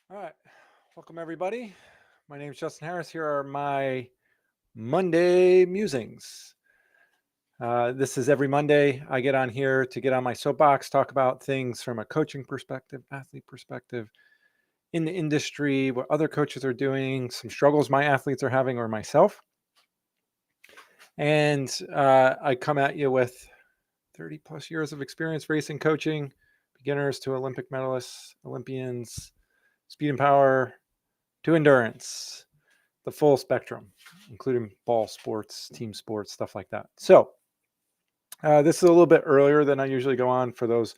All right. Welcome, everybody. My name is Justin Harris. Here are my Monday musings. This is every Monday. I get on here to get on my soapbox, talk about things from a coaching perspective, athlete perspective, in the industry, what other coaches are doing, some struggles my athletes are having, or myself. And I come at you with 30 plus years of experience racing coaching, beginners to Olympic medalists, Olympians, speed and power to endurance, the full spectrum, including ball sports, team sports, stuff like that. So this is a little bit earlier than I usually go on for those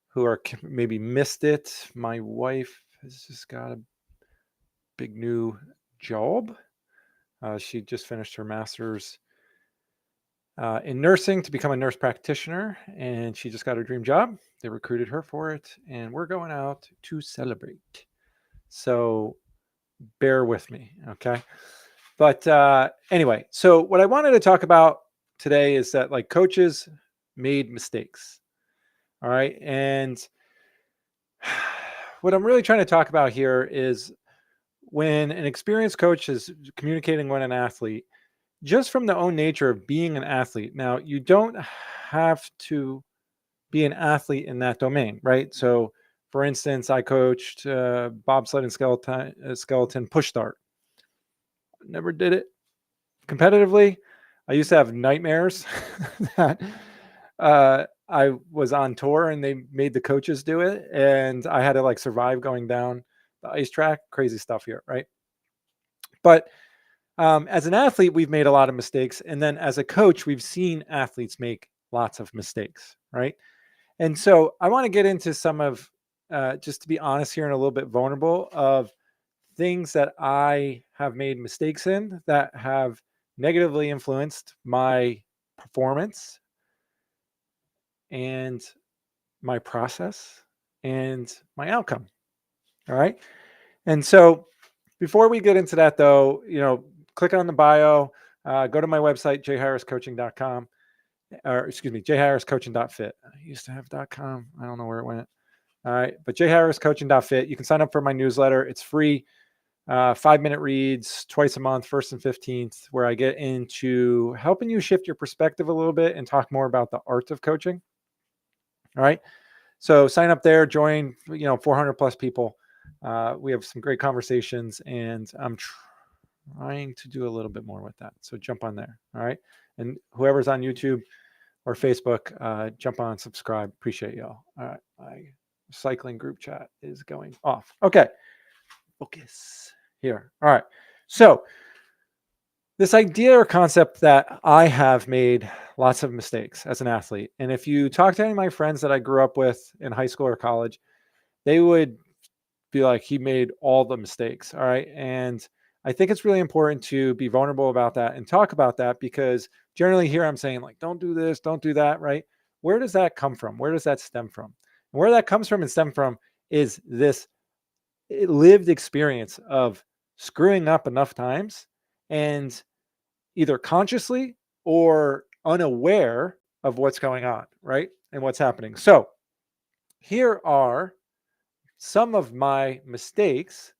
who are maybe missed it. My wife has just got a big new job. She just finished her master's in nursing to become a nurse practitioner, and she just got her dream job. They recruited her for it, and we're going out to celebrate. So bear with me, okay? But anyway, so what I wanted to talk about today is that like coaches made mistakes. All right. And what I'm really trying to talk about here is when an experienced coach is communicating with an athlete, just from the own nature of being an athlete. Now, you don't have to be an athlete in that domain, right? So, for instance, I coached bobsled and skeleton push start. Never did it competitively. I used to have nightmares that I was on tour and they made the coaches do it, and I had to like survive going down the ice track. Crazy stuff here, right? But as an athlete, we've made a lot of mistakes, and then as a coach, we've seen athletes make lots of mistakes, right? And so I want to get into some of, just to be honest here and a little bit vulnerable, of things that I have made mistakes in that have negatively influenced my performance and my process and my outcome. All right. And so before we get into that, though, click on the bio, go to my website, jharriscoaching.com, or excuse me, jharriscoaching.fit. I used to have .com. I don't know where it went. All right. But jharriscoaching.fit. You can sign up for my newsletter. It's free. 5-minute reads twice a month, 1st and 15th, where I get into helping you shift your perspective a little bit and talk more about the art of coaching. All right. So sign up there, join, 400 plus people. We have some great conversations, and I'm trying to do a little bit more with that. So jump on there. All right. And whoever's on YouTube or Facebook, jump on, subscribe. Appreciate y'all. All right. My cycling group chat is going off. Okay. Focus here. All right. So this idea or concept that I have made lots of mistakes as an athlete. And if you talk to any of my friends that I grew up with in high school or college, they would be like, he made all the mistakes. All right. And I think it's really important to be vulnerable about that and talk about that, because generally here I'm saying, like, don't do this, don't do that. Right. Where does that come from? Where does that stem from? And where that comes from and stem from is this lived experience of screwing up enough times and either consciously or unaware of what's going on, right? And what's happening. So here are some of my mistakes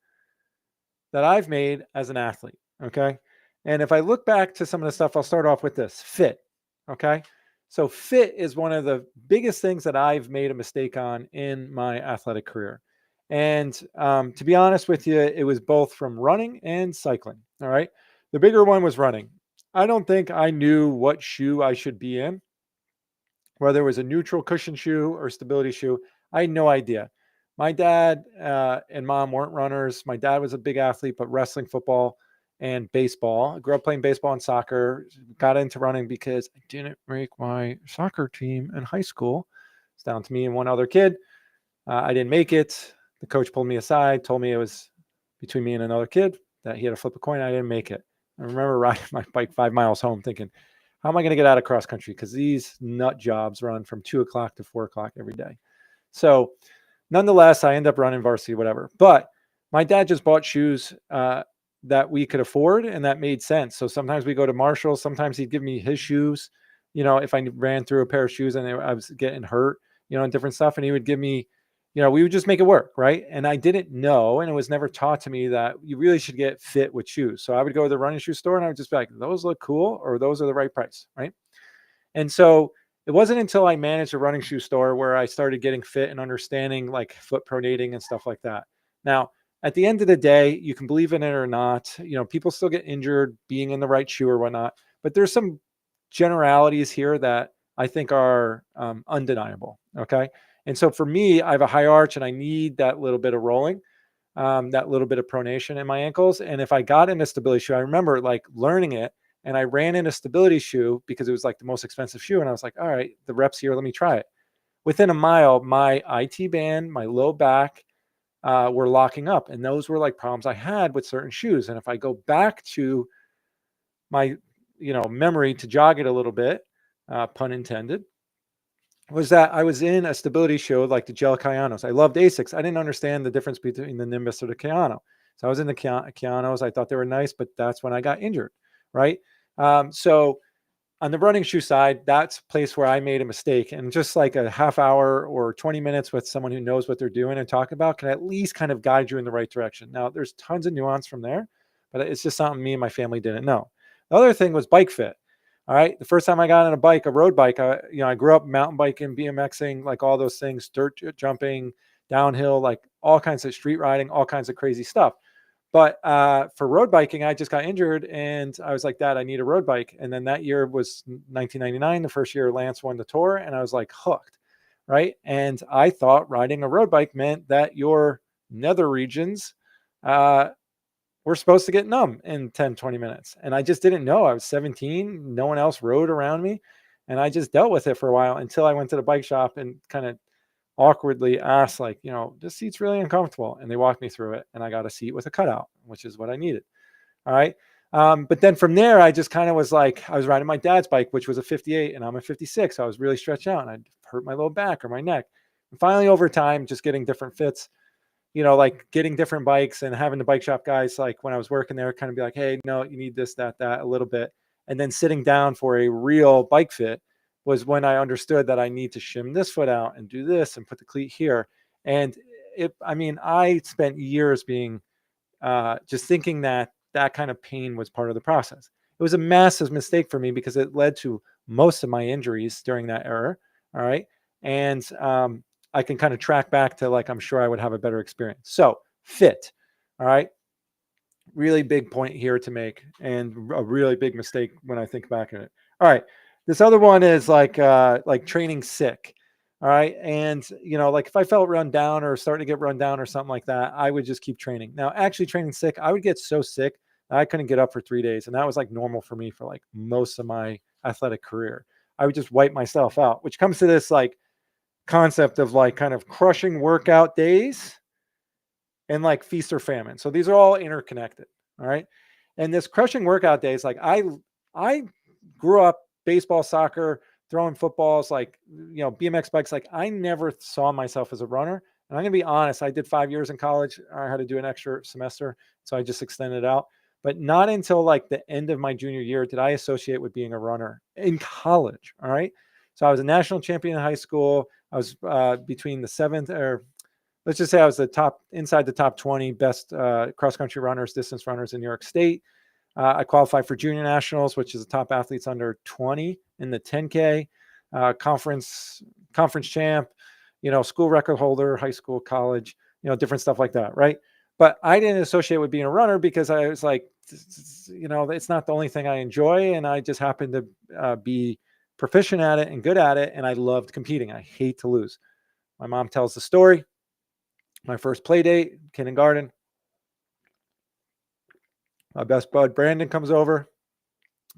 that I've made as an athlete. Okay. And if I look back to some of the stuff, I'll start off with this fit. Okay. So fit is one of the biggest things that I've made a mistake on in my athletic career. And to be honest with you, it was both from running and cycling. All right. The bigger one was running. I don't think I knew what shoe I should be in, whether it was a neutral cushion shoe or stability shoe. I had no idea. My dad and mom weren't runners. My dad was a big athlete, but wrestling, football, and baseball. I grew up playing baseball and soccer. Got into running because I didn't make my soccer team in high school. It's down to me and one other kid. I didn't make it. The coach pulled me aside, told me it was between me and another kid, that he had to flip a coin. I didn't make it. I remember riding my bike 5 miles home thinking, how am I going to get out of cross country? Because these nut jobs run from 2 o'clock to 4 o'clock every day. So nonetheless, I end up running varsity, whatever. But my dad just bought shoes that we could afford, and that made sense. So sometimes we go to Marshall. Sometimes he'd give me his shoes, if I ran through a pair of shoes and I was getting hurt, and different stuff. And he would give me, we would just make it work, right? And I didn't know, and it was never taught to me that you really should get fit with shoes. So I would go to the running shoe store and I would just be like, those look cool, or those are the right price, right? And so it wasn't until I managed a running shoe store where I started getting fit and understanding like foot pronating and stuff like that. Now, at the end of the day, you can believe in it or not, people still get injured being in the right shoe or whatnot, but there's some generalities here that I think are undeniable. Okay. And so for me, I have a high arch and I need that little bit of rolling, that little bit of pronation in my ankles. And if I got in a stability shoe, I remember like learning it, and I ran in a stability shoe because it was like the most expensive shoe. And I was like, all right, the rep's here. Let me try it. Within a mile, my IT band, my low back were locking up. And those were like problems I had with certain shoes. And if I go back to my, memory to jog it a little bit, pun intended, was that I was in a stability shoe like the gel Kayanos. I loved Asics. I didn't understand the difference between the Nimbus or the Kayano. So I was in the Kayanos. I thought they were nice, but that's when I got injured, right? So on the running shoe side, that's a place where I made a mistake. And just like a half hour or 20 minutes with someone who knows what they're doing and talk about can at least kind of guide you in the right direction. Now, there's tons of nuance from there, but it's just something me and my family didn't know. The other thing was bike fit. All right. The first time I got on a bike, a road bike, I grew up mountain biking, BMXing, like all those things, dirt jumping, downhill, like all kinds of street riding, all kinds of crazy stuff. But for road biking, I just got injured and I was like, Dad, I need a road bike. And then that year was 1999, the first year Lance won the tour. And I was like hooked. Right. And I thought riding a road bike meant that your nether regions were supposed to get numb in 10, 20 minutes. And I just didn't know. I was 17. No one else rode around me. And I just dealt with it for a while until I went to the bike shop and kind of awkwardly asked, like, this seat's really uncomfortable. And they walked me through it. And I got a seat with a cutout, which is what I needed. All right. But then from there, I just kind of was like, I was riding my dad's bike, which was a 58, and I'm a 56. So I was really stretched out and I'd hurt my low back or my neck. And finally, over time, just getting different fits, like getting different bikes and having the bike shop guys, like when I was working there, kind of be like, hey, no, you need this, that, a little bit. And then sitting down for a real bike fit was when I understood that I need to shim this foot out and do this and put the cleat here. And I spent years being just thinking that kind of pain was part of the process. It was a massive mistake for me because it led to most of my injuries during that era. All right. And I can kind of track back to like, I'm sure I would have a better experience. So fit. All right. Really big point here to make, and a really big mistake when I think back on it. All right. This other one is like training sick. All right. And, like if I felt run down or starting to get run down or something like that, I would just keep training. Now, actually training sick, I would get so sick that I couldn't get up for 3 days. And that was like normal for me for like most of my athletic career. I would just wipe myself out, which comes to this like concept of like kind of crushing workout days and like feast or famine. So these are all interconnected. All right. And this crushing workout days, like I grew up baseball, soccer, throwing footballs, like, BMX bikes. Like I never saw myself as a runner. And I'm going to be honest, I did 5 years in college. I had to do an extra semester. So I just extended out. But not until like the end of my junior year did I associate with being a runner in college. All right. So I was a national champion in high school. I was between the seventh, or let's just say I was inside the top 20 best cross-country runners, distance runners in New York State. I qualified for junior nationals, which is the top athletes under 20 in the 10K, conference champ, school record holder, high school, college, different stuff like that. Right. But I didn't associate with being a runner because I was like, it's not the only thing I enjoy. And I just happened to be proficient at it and good at it. And I loved competing. I hate to lose. My mom tells the story. My first play date, kindergarten. My best bud, Brandon, comes over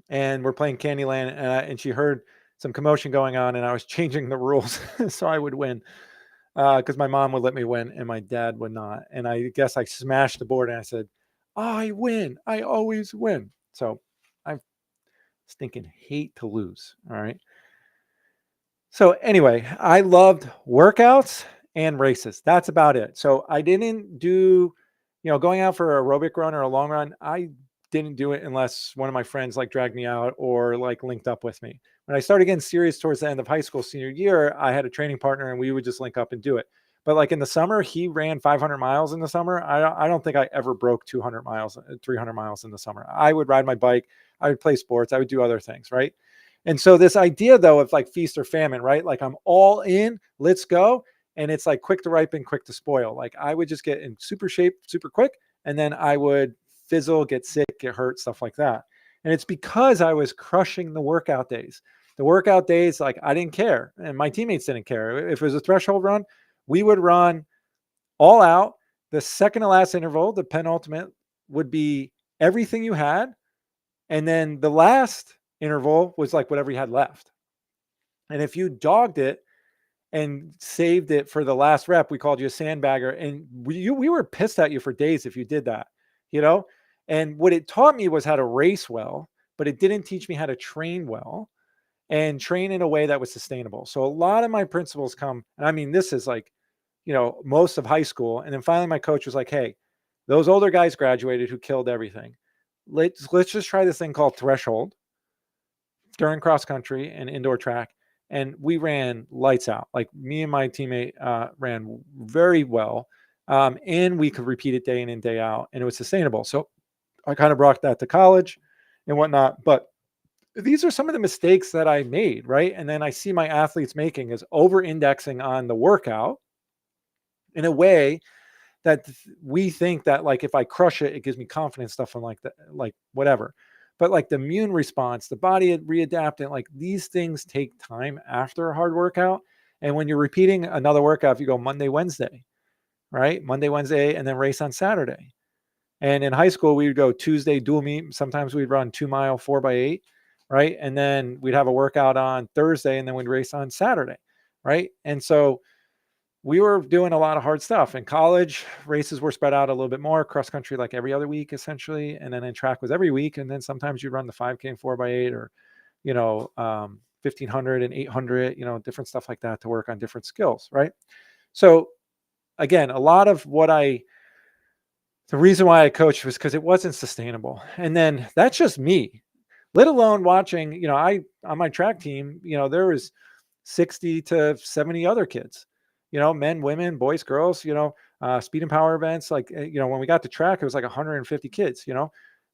and we're playing Candyland. And she heard some commotion going on and I was changing the rules so I would win because my mom would let me win and my dad would not. And I guess I smashed the board and I said, I win. I always win. So I stinking hate to lose. All right. So anyway, I loved workouts and races. That's about it. So I didn't do, going out for an aerobic run or a long run. I didn't do it unless one of my friends like dragged me out or like linked up with me. When I started getting serious towards the end of high school senior year, I had a training partner and we would just link up and do it. But like in the summer, he ran 500 miles in the summer. I don't think I ever broke 200 miles, 300 miles in the summer. I would ride my bike. I would play sports. I would do other things. Right. And so this idea though of like feast or famine, right? Like I'm all in, let's go. And it's like quick to ripen, quick to spoil. Like I would just get in super shape, super quick. And then I would fizzle, get sick, get hurt, stuff like that. And it's because I was crushing the workout days. The workout days, like I didn't care. And my teammates didn't care. If it was a threshold run, we would run all out. The second to last interval, the penultimate, would be everything you had. And then the last interval was like whatever you had left. And if you dogged it and saved it for the last rep, we called you a sandbagger. And we were pissed at you for days if you did that, you know? And what it taught me was how to race well, but it didn't teach me how to train well and train in a way that was sustainable. So a lot of my principles come, and I mean, this is like, most of high school. And then finally my coach was like, hey, those older guys graduated who killed everything. Let's just try this thing called threshold during cross country and indoor track. And we ran lights out. Like me and my teammate ran very well. And we could repeat it day in and day out, and it was sustainable. So I kind of brought that to college and whatnot. But these are some of the mistakes that I made, right? And then I see my athletes making is over indexing on the workout in a way that we think that like if I crush it, it gives me confidence, stuff and like that, like whatever. But like the immune response, the body readapting, like these things take time after a hard workout. And when you're repeating another workout, if you go Monday, Wednesday, right? Monday, Wednesday, and then race on Saturday. And in high school, we would go Tuesday dual meet. Sometimes we'd run 2 mile 4x8, right? And then we'd have a workout on Thursday, and then we'd race on Saturday, right? And so we were doing a lot of hard stuff. In college, races were spread out a little bit more, cross country like every other week, essentially. And then in track was every week. And then sometimes you run the 5K and 4x8 or, 1500 and 800, different stuff like that to work on different skills, right? So again, a lot of the reason why I coached was because it wasn't sustainable. And then that's just me, let alone watching, on my track team, there was 60 to 70 other kids, men, women, boys, girls, speed and power events. Like, when we got to track, it was like 150 kids, it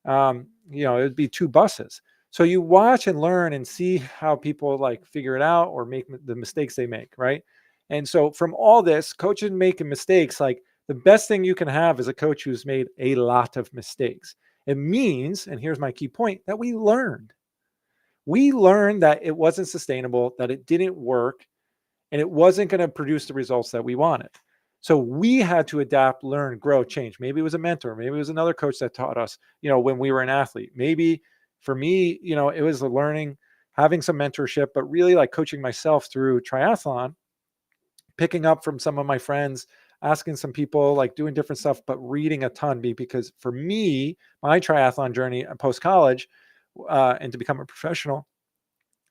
would be 2 buses. So you watch and learn and see how people like figure it out or make the mistakes they make. Right. And so from all this coaching, making mistakes, like the best thing you can have is a coach who's made a lot of mistakes. It means, and here's my key point, that we learned that it wasn't sustainable, that it didn't work, and it wasn't going to produce the results that we wanted. So we had to adapt, learn, grow, change. Maybe it was a mentor. Maybe it was another coach that taught us, when we were an athlete. Maybe for me, it was the learning, having some mentorship, but really like coaching myself through triathlon, picking up from some of my friends, asking some people, like doing different stuff, but reading a ton. Because for me, my triathlon journey post-college and to become a professional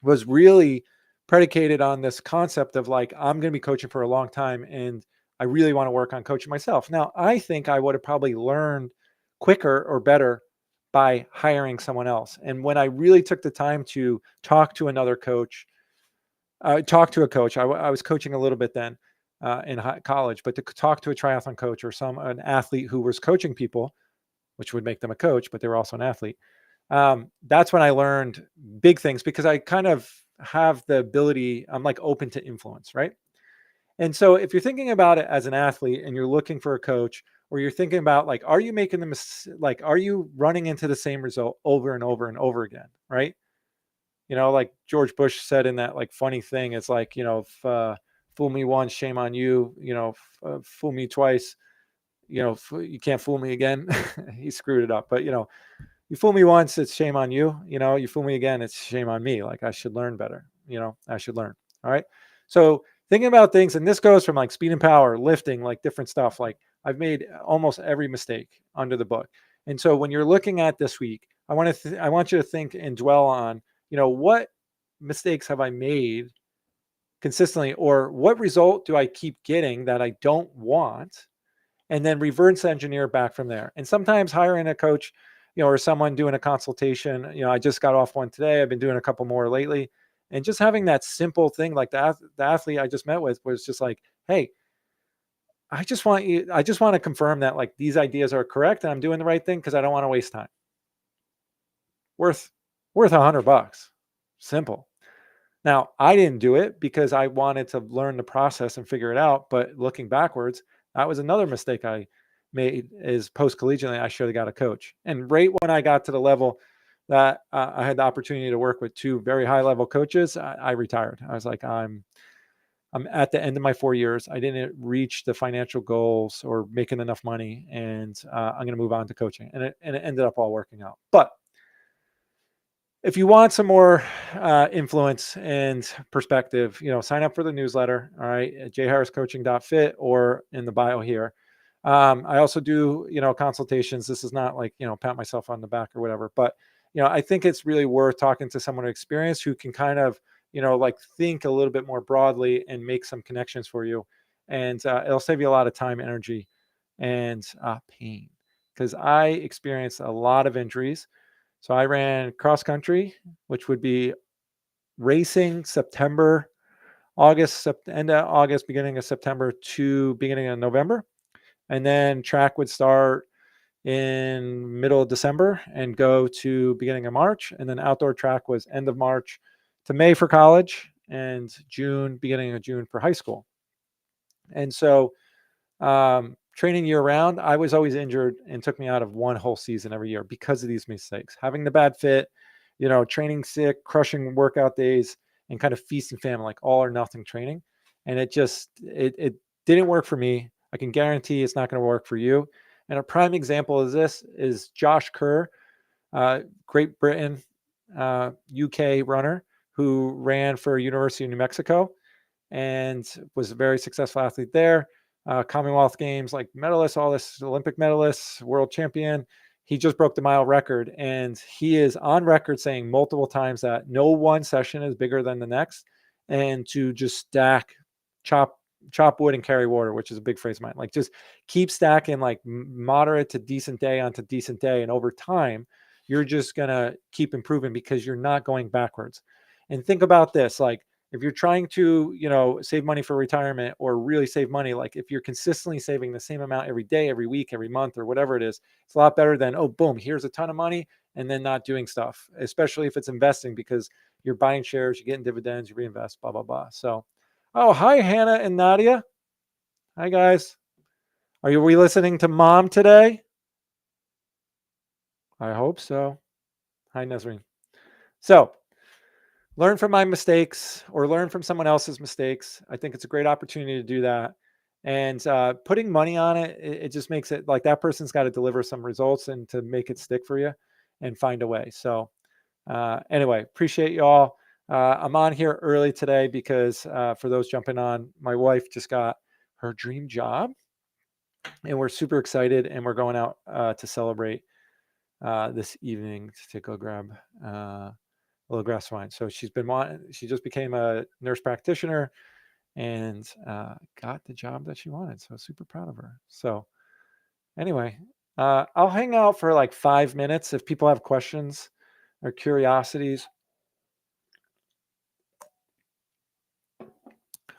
was really predicated on this concept of like, I'm going to be coaching for a long time and I really want to work on coaching myself. Now, I think I would have probably learned quicker or better by hiring someone else. And when I really took the time to talk to another coach, talk to a coach, I was coaching a little bit then in college, but to talk to a triathlon coach or an athlete who was coaching people, which would make them a coach, but they were also an athlete. That's when I learned big things because I kind of have the ability, I'm like open to influence, right? And so if you're thinking about it as an athlete and you're looking for a coach, or you're thinking about like, are you making are you running into the same result over and over and over again, right? Like George Bush said in that like funny thing, it's like, if, fool me once, shame on you, fool me twice, you can't fool me again. He screwed it up, but you fool me once, it's shame on you. You fool me again, it's shame on me. Like I should learn better. I should learn. All right. So thinking about things, and this goes from like speed and power, lifting, like different stuff. Like I've made almost every mistake under the book. And so when you're looking at this week, I want you to think and dwell on, what mistakes have I made consistently, or what result do I keep getting that I don't want? And then reverse engineer back from there. And sometimes hiring a coach, or someone doing a consultation, I just got off one today. I've been doing a couple more lately. And just having that simple thing, like the athlete I just met with was just like, hey, I just want to confirm that like these ideas are correct and I'm doing the right thing because I don't want to waste time. Worth $100. Simple. Now, I didn't do it because I wanted to learn the process and figure it out. But looking backwards, that was another mistake I made is post collegiately. I should have got a coach. And right when I got to the level that I had the opportunity to work with two very high level coaches, I retired. I was like, I'm at the end of my 4 years. I didn't reach the financial goals or making enough money, and I'm going to move on to coaching. And it ended up all working out. But if you want some more influence and perspective, sign up for the newsletter. All right, at jharriscoaching.fit or in the bio here. I also do, consultations. This is not like, pat myself on the back or whatever, but I think it's really worth talking to someone experienced who can kind of, like think a little bit more broadly and make some connections for you, and it'll save you a lot of time, energy, and pain. Because I experienced a lot of injuries. So I ran cross country, which would be racing September, end of August, beginning of September to beginning of November. And then track would start in middle of December and go to beginning of March. And then outdoor track was end of March to May for college and beginning of June for high school. And so training year round, I was always injured and took me out of one whole season every year because of these mistakes. Having the bad fit, training sick, crushing workout days, and kind of feast and famine, like all or nothing training. And it didn't work for me. I can guarantee it's not going to work for you. And a prime example of this is Josh Kerr, Great Britain, UK runner who ran for University of New Mexico and was a very successful athlete there. Commonwealth Games, like medalist, all this, Olympic medalist, world champion. He just broke the mile record, and he is on record saying multiple times that no one session is bigger than the next, and to just chop wood and carry water, which is a big phrase of mine. Like just keep stacking like moderate to decent day onto decent day, and over time, you're just gonna keep improving because you're not going backwards. And think about this, like if you're trying to, save money for retirement or really save money, like if you're consistently saving the same amount every day, every week, every month, or whatever it is, it's a lot better than, oh, boom, here's a ton of money and then not doing stuff, especially if it's investing because you're buying shares, you're getting dividends, you reinvest, blah, blah, blah. So, oh, hi, Hannah and Nadia. Hi, guys. We listening to Mom today? I hope so. Hi, Nazreen. So, learn from my mistakes or learn from someone else's mistakes. I think it's a great opportunity to do that. And putting money on it, it just makes it like that person's got to deliver some results and to make it stick for you and find a way. So anyway, appreciate you all. I'm on here early today because for those jumping on, my wife just got her dream job and we're super excited and we're going out to celebrate this evening to go grab a little grass wine. So she just became a nurse practitioner and got the job that she wanted. So super proud of her. So anyway, I'll hang out for like 5 minutes if people have questions or curiosities.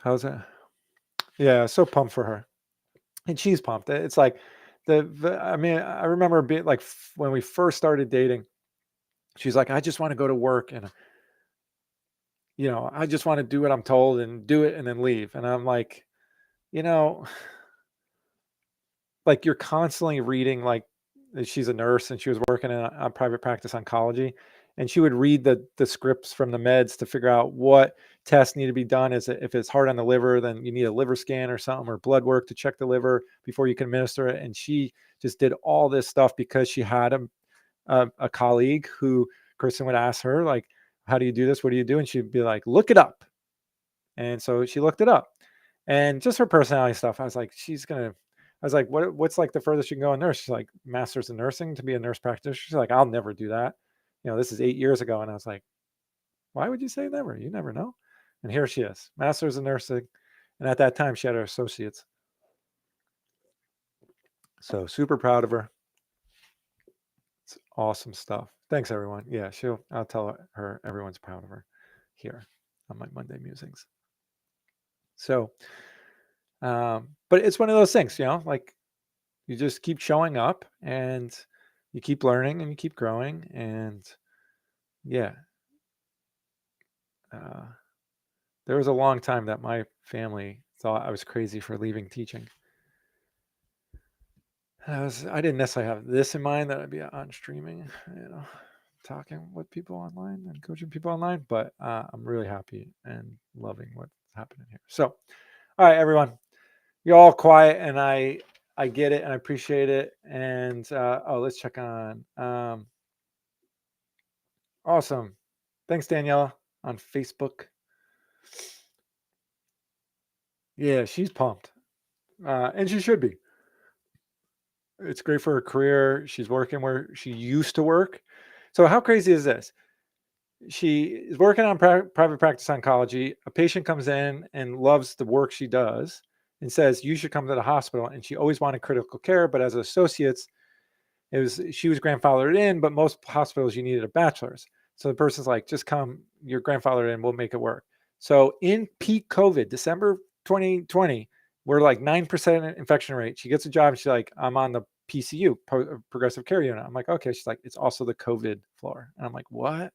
How's that? Yeah, so pumped for her, and she's pumped. It's like I mean, I remember being like when we first started dating. She's like, I just want to go to work and I just want to do what I'm told and do it and then leave. And I'm like, you know, like you're constantly reading, like she's a nurse and she was working in a private practice oncology, and she would read the scripts from the meds to figure out what tests need to be done. If it's hard on the liver, then you need a liver scan or something, or blood work to check the liver before you can administer it. And she just did all this stuff because she had a colleague who Kristen would ask her, like, how do you do this? What do you do? And she'd be like, look it up. And so she looked it up, and just her personality stuff. I was like, I was like, what's like the furthest you can go in nurse? She's like, master's in nursing to be a nurse practitioner. She's like, I'll never do that. This is 8 years ago. And I was like, why would you say never? You never know. And here she is, master's in nursing. And at that time she had her associates. So super proud of her. It's awesome stuff. Thanks everyone. Yeah, I'll tell her everyone's proud of her here on my Monday musings. So But it's one of those things, like you just keep showing up and you keep learning and you keep growing. And yeah, uh, there was a long time that my family thought I was crazy for leaving teaching. I didn't necessarily have this in mind that I'd be on streaming, talking with people online and coaching people online, but I'm really happy and loving what's happening here. So, all right, everyone, you're all quiet, and I get it and I appreciate it. And let's check on. Awesome, thanks, Daniela on Facebook. Yeah, she's pumped, and she should be. It's great for her career. She's working where she used to work. So how crazy is this? She is working on private practice oncology. A patient comes in and loves the work she does and says, you should come to the hospital. And she always wanted critical care, but as associates, she was grandfathered in, but most hospitals you needed a bachelor's. So the person's like, just come, you're grandfathered in, we'll make it work. So in peak COVID, December 2020, we're like 9% infection rate. She gets a job and she's like, I'm on the PCU, progressive care unit. I'm like, okay. She's like, it's also the COVID floor. And I'm like, what?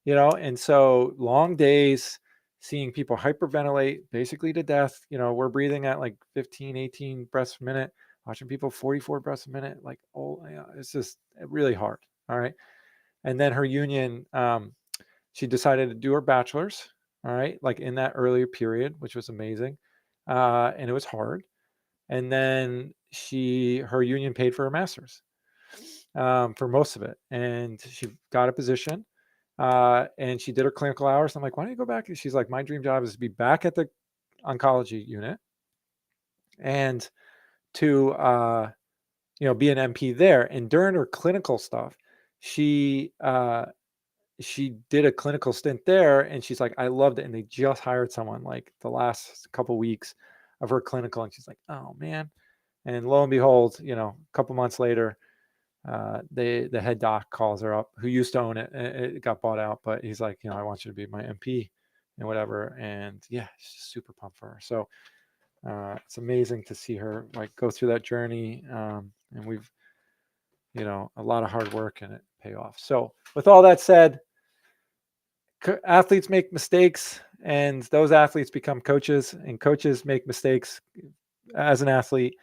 And so long days, seeing people hyperventilate basically to death. We're breathing at like 15, 18 breaths a minute, watching people 44 breaths a minute. Like, oh, yeah, it's just really hard. All right. And then her union, she decided to do her bachelor's, all right, like in that earlier period, which was amazing. And it was hard. And then her union paid for her master's for most of it. And she got a position and she did her clinical hours. I'm like, why don't you go back? And she's like, my dream job is to be back at the oncology unit and to, be an MP there. And during her clinical stuff, she, she did a clinical stint there and she's like, I loved it. And they just hired someone like the last couple weeks of her clinical. And she's like, oh man. And lo and behold, a couple months later, the head doc calls her up, who used to own it. It got bought out, but he's like, I want you to be my MP and whatever. And yeah, she's super pumped for her. So it's amazing to see her like go through that journey. And we've, a lot of hard work and it pay off. So with all that said, athletes make mistakes and those athletes become coaches, and coaches make mistakes. As an athlete,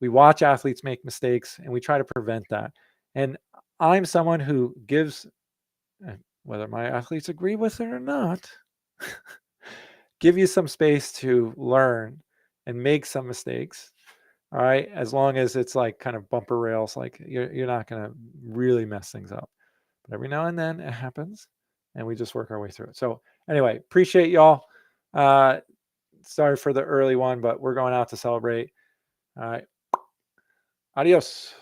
we watch athletes make mistakes and we try to prevent that. And I'm someone who gives, whether my athletes agree with it or not, give you some space to learn and make some mistakes. All right. As long as it's like kind of bumper rails, like you're not going to really mess things up. But every now and then it happens and we just work our way through it. So anyway, appreciate y'all. Sorry for the early one, but we're going out to celebrate. All right. Adios.